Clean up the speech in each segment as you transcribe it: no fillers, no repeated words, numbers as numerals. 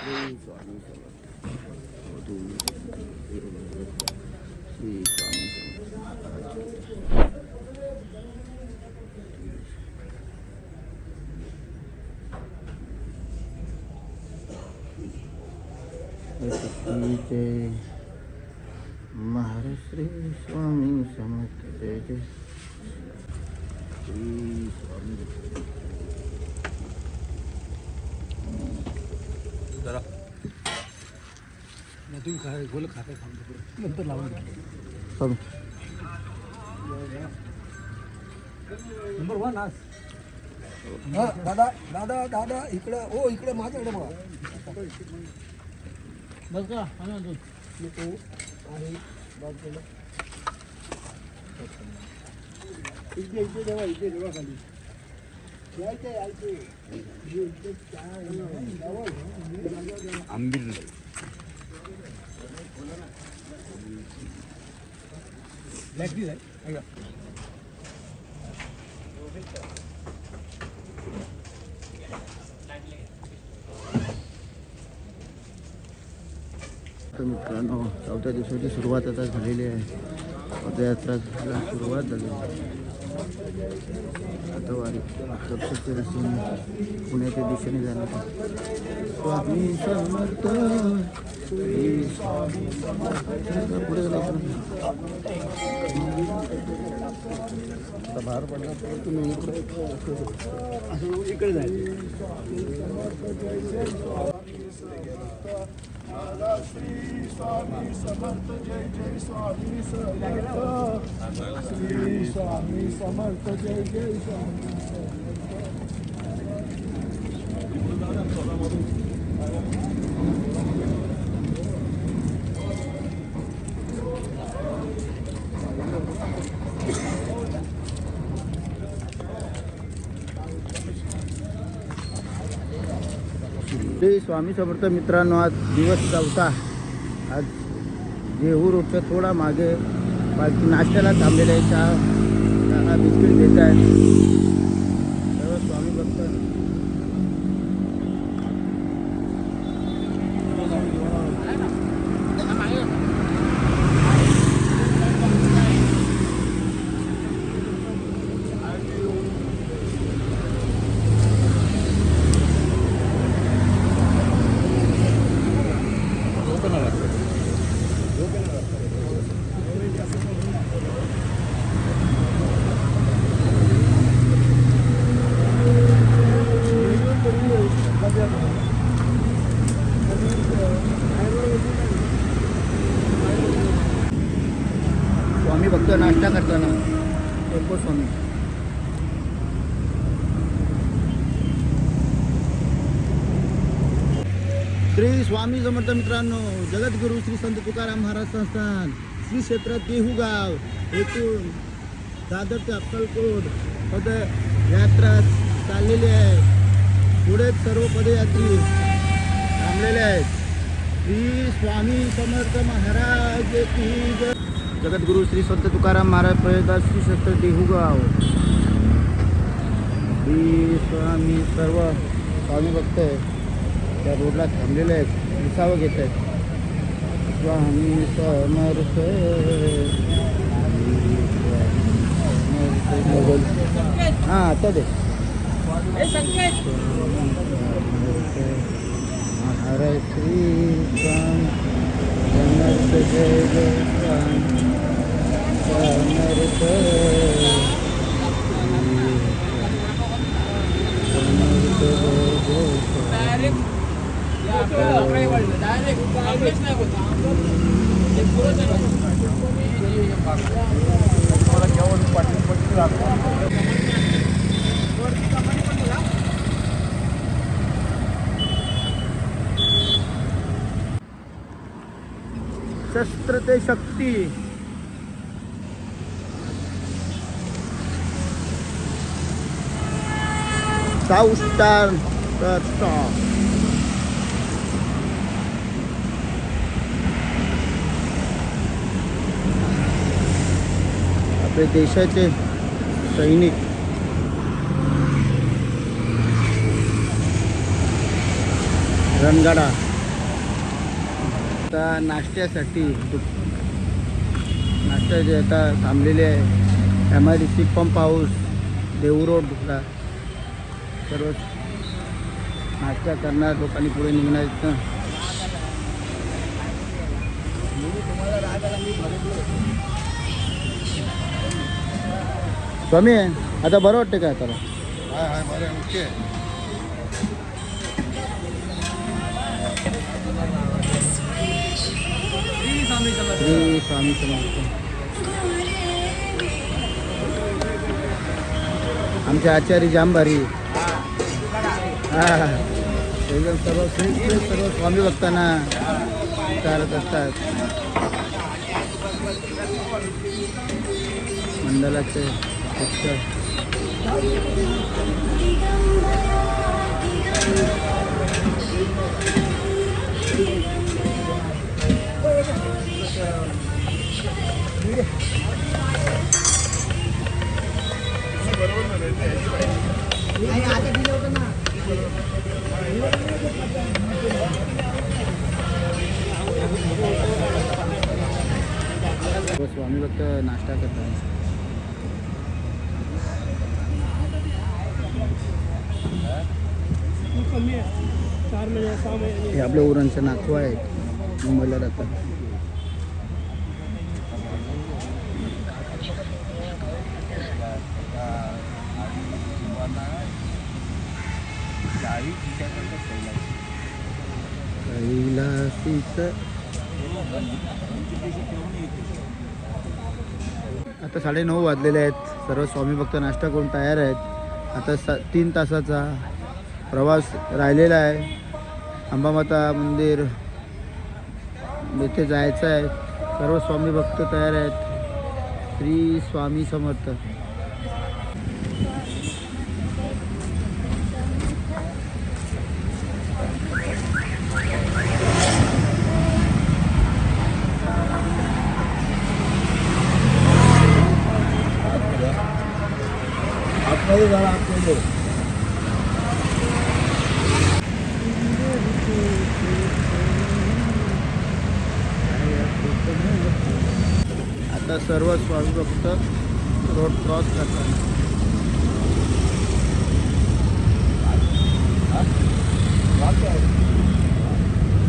श्री स्वामी समर्थ वधू श्री स्वामी समर्थ जय महाराज श्री स्वामी समर्थ जय जय श्री स्वामी जरा तुम्ही काय गोल खाते नंतर लावून चालू नंबर 1 आज दादा दादा दादा इकडं ओ इकडे माझ्याकडे बघा बस का आणा दूध आणि बाजूला इथे देवा खाली आंबील लॅगदी आहे तर मित्रांनो 4थ्या दिवसाची सुरुवात आता झालेली आहे. पदयात्राला सुरुवात झाली. आता वारी कपशाच्या रस्त्याने पुण्याच्या दिशेने जाणार. स्वामी समर्थ पुढे जायचं बाहेर पडला तर तुम्ही इकडे जायचं श्री स्वामी समर्थ जय जय स्वामी समर्थ श्री स्वामी समर्थ जय जय स्वामी श्री स्वामी समर्थ मित्रांनो, आज दिवस 4था. आज जेहूर रोडच्या थोडा मागे बाकी नाश्त्याला थांबलेले आहे. चहा बिस्किट देत आहेत सर्व स्वामी भक्त. स्वामी भक्त नाश्ता करताना टेम्पो स्वामी. श्री स्वामी समर्थ मित्रांनो, जगद्गुरू श्री संत तुकाराम महाराज संस्थान श्री क्षेत्र देहूगाव येथून दादर ते अक्कलकोट पदयात्रा चाललेली आहे. पुढे सर्व पदयात्री थांबलेले आहेत. श्री स्वामी समर्थ महाराज की जय. जगद्गुरू श्री संत तुकाराम महाराज प्रयत्न श्री क्षेत्र देहूगाव. श्री स्वामी सर्व स्वामी भक्त त्या रोडला थांबलेले आहेत, विसावं घेत आहेत. स्वामी समर्थ हां आता दे महाराज श्री स्वामी समर्थ जय जय स्वामी समर्थ शस्त्र ते शक्ती. साऊथ स्टार आपले देशाचे सैनिक रणगाडा आता नाश्त्यासाठी नाश्त्याचे आता थांबलेले आहे MIDC पंप हाऊस देहू रोडला. सर्व नाश्ता करणार लोकांनी पुढे निघणार आहेत ना. स्वामी आता बरं वाटतं काय त्याला? हाय बरं ओके. श्री स्वामी समर्थ. आमचे आचार्य जांभारी हा एकदम सर्व स्वामी भक्तांना चालत असतात. मंडळाचे शिक्षक स्वामी भक्त नाश्ता करतात. हे आपल्या उरणचे नातू आहेत, मुंबईला राहतात. आता 9:30 वाजलेले आहेत. सर्व स्वामी भक्त नाश्ता करून तयार आहेत. आता 3 तासाचा प्रवास राहिलेला आहे. अंबामाता मंदिर येथे जायचं आहे. सर्व स्वामी भक्त तयार आहेत. श्री स्वामी समर्थ. आपल्याला जाणं आपल्याला आता सर्व स्वामी भक्त रोड क्रॉस करतात.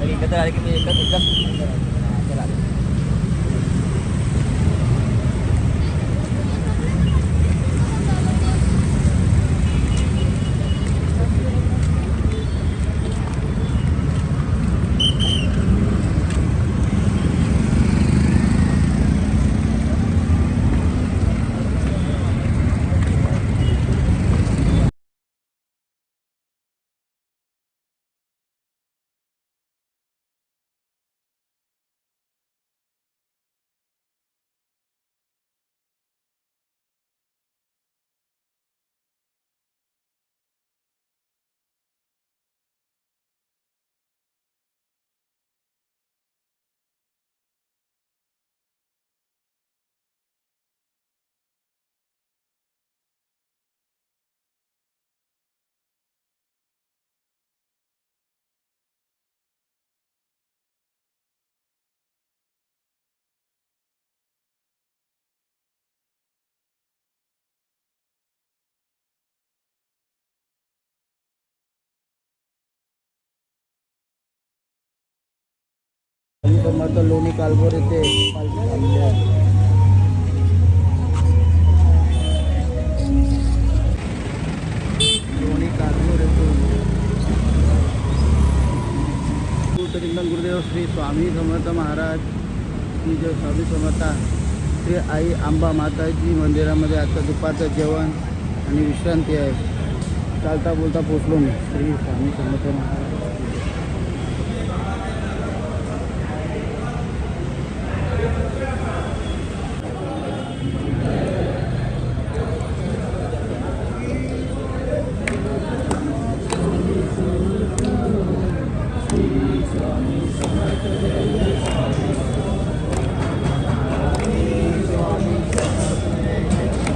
एकत्र आले की मी एकच समर्थ लोणी कालभोर येथे पालखी थांबली आहे. लोणी कालभोर येथून गुरुदेव श्री स्वामी समर्थ महाराज श्री जय स्वामी समर्थ श्री आई अंबा माताजी मंदिरामध्ये आता दुपारचं जेवण आणि विश्रांती आहे. चालता बोलता पोचलो मी. श्री स्वामी समर्थ महाराज.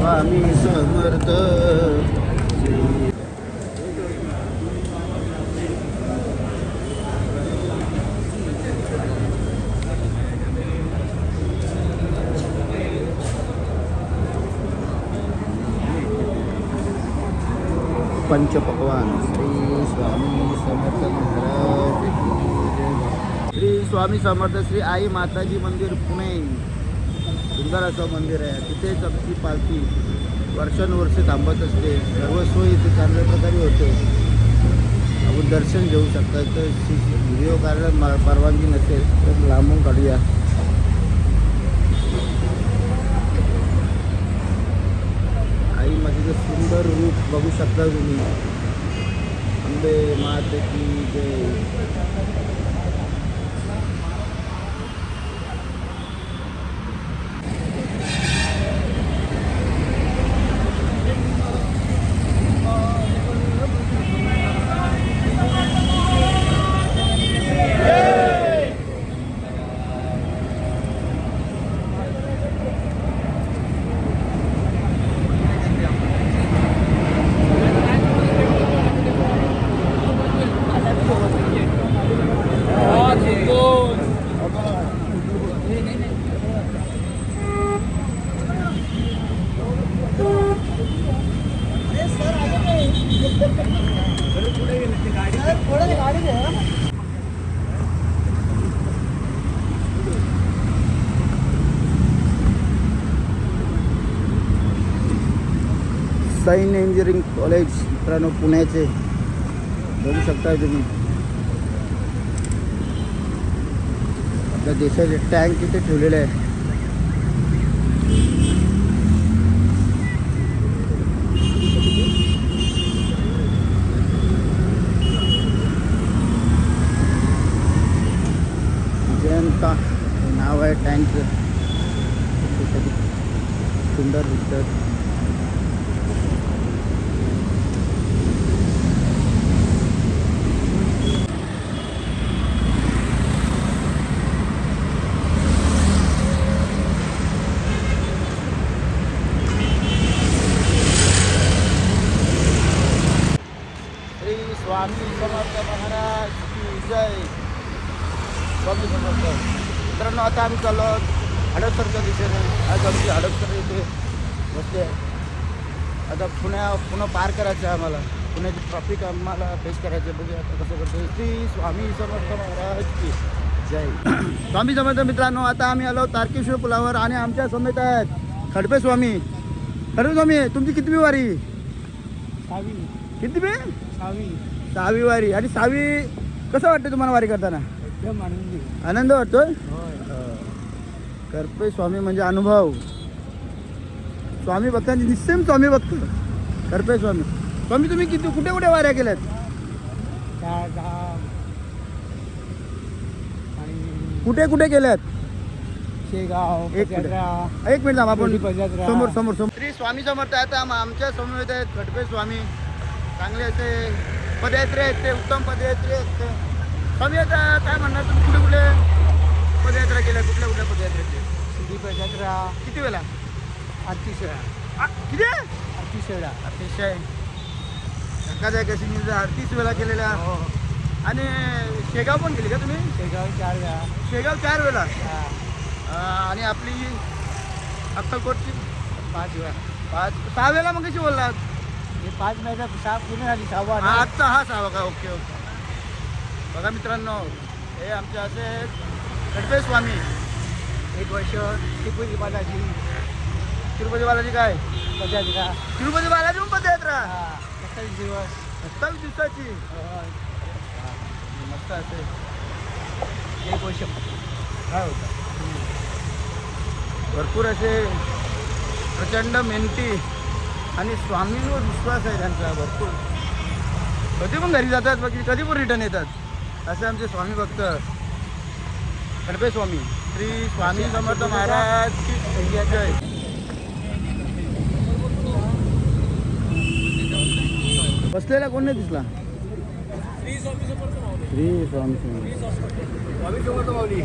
स्वामी समर्थ. पंचपक्वान श्री स्वामी समर्थ महाराज की जय. श्री स्वामी समर्थ श्री आई माताजी मंदिर पुणे. सुंदर असं मंदिर आहे. तिथेच आमची पालखी वर्षानुवर्षे थांबत असते. सर्व सोयी इथे चांगल्या प्रकारे होते. आपण दर्शन घेऊ शकता. तर व्हिडिओ काढायला परवानगी नसेल तर लांबून काढूया. आई मातेचं सुंदर रूप बघू शकता तुम्ही. अंबे माते की जय. साईन इंजिनिअरिंग कॉलेज मित्रांनो पुण्याचे बघू शकता तुम्ही. आपल्या देशाचे टँक इथे ठेवलेले आहे. जयंता हे नाव आहे टँकचं. सुंदर दिसतात. स्वामी समर्थ महाराज की जय. स्वामी समर्थ. मित्रांनो आता आम्ही चाललो हडपसरच्या दिशेने. आज आमची हडपसर इथे बसते. आता पुन्हा पार करायचं आहे आम्हाला. पुण्याची ट्रॉफिक आम्हाला फेस करायचं. बघूया आता कसं करतो. श्री स्वामी समर्थ महाराज की जय. स्वामी समर्थ. मित्रांनो आता आम्ही आलो तारकेश्वर पुलावर आणि आमच्या समेत आहेत खडपे स्वामी. खडपे स्वामी तुमची कितवी वारी? कितवी? 6वी वारी. आणि 6वी कसं वाटतं तुम्हाला वारी करताना? एकदम आनंद वाटतोय. करपे स्वामी म्हणजे अनुभव. स्वामी भक्तांची निश्चय स्वामी भक्त करपे स्वामी. स्वामी तुम्ही कुठे कुठे वाऱ्या केल्यात? कुठे कुठे केल्यात? शेगाव. एक मिनिट थांबा आपण समोर समोर समोर. श्री स्वामी समर्थ. आता आमच्या समोर आहेत खडपे स्वामी. चांगले असे पदयात्रे आहेत ते. उत्तम पदयात्रे आहेत ते. स्वामी आता काय म्हणणार तुम्ही कुठे कुठे पदयात्रा केल्या? कुठल्या कुठल्या पदयात्रेचे? सिद्धी पदयात्रा. किती वेळा? 38 वेळा. किती? 38 वेळा. अतिशय धक्कादायक अशी मी 38 वेळा केलेल्या. आणि शेगाव पण केली का तुम्ही? शेगाव 4 वेळा. शेगाव 4 वेळा. आणि आपली अक्कलकोटची 5 वेळा. 6 वेळा. मग कशी बोललात? हे 5 महिन्यात 6 पूर्ण झाली. 6वा आजचा हा 6वा का? Okay okay. बघा मित्रांनो हे आमचे असे खडपे स्वामी. 1 वर्ष तिरुपती बालाजी. तिरुपती बालाजी काय? पदयात्रा. तिरुपती बालाजी पण पदयात्रा. 27 दिवस. 27 दिवसाची. मस्त असे. 1 वर्ष काय होतं. भरपूर असे प्रचंड मेहनती आणि स्वामींवर विश्वास आहे त्यांचा भरपूर. कधी पण घरी जातात बाकी कधी पण रिटर्न येतात असे आमचे स्वामी भक्त खडपे स्वामी. श्री स्वामी समर्थ महाराज की जय. बसलेला कोण नाही दिसला? श्री स्वामी समर्थ माऊली.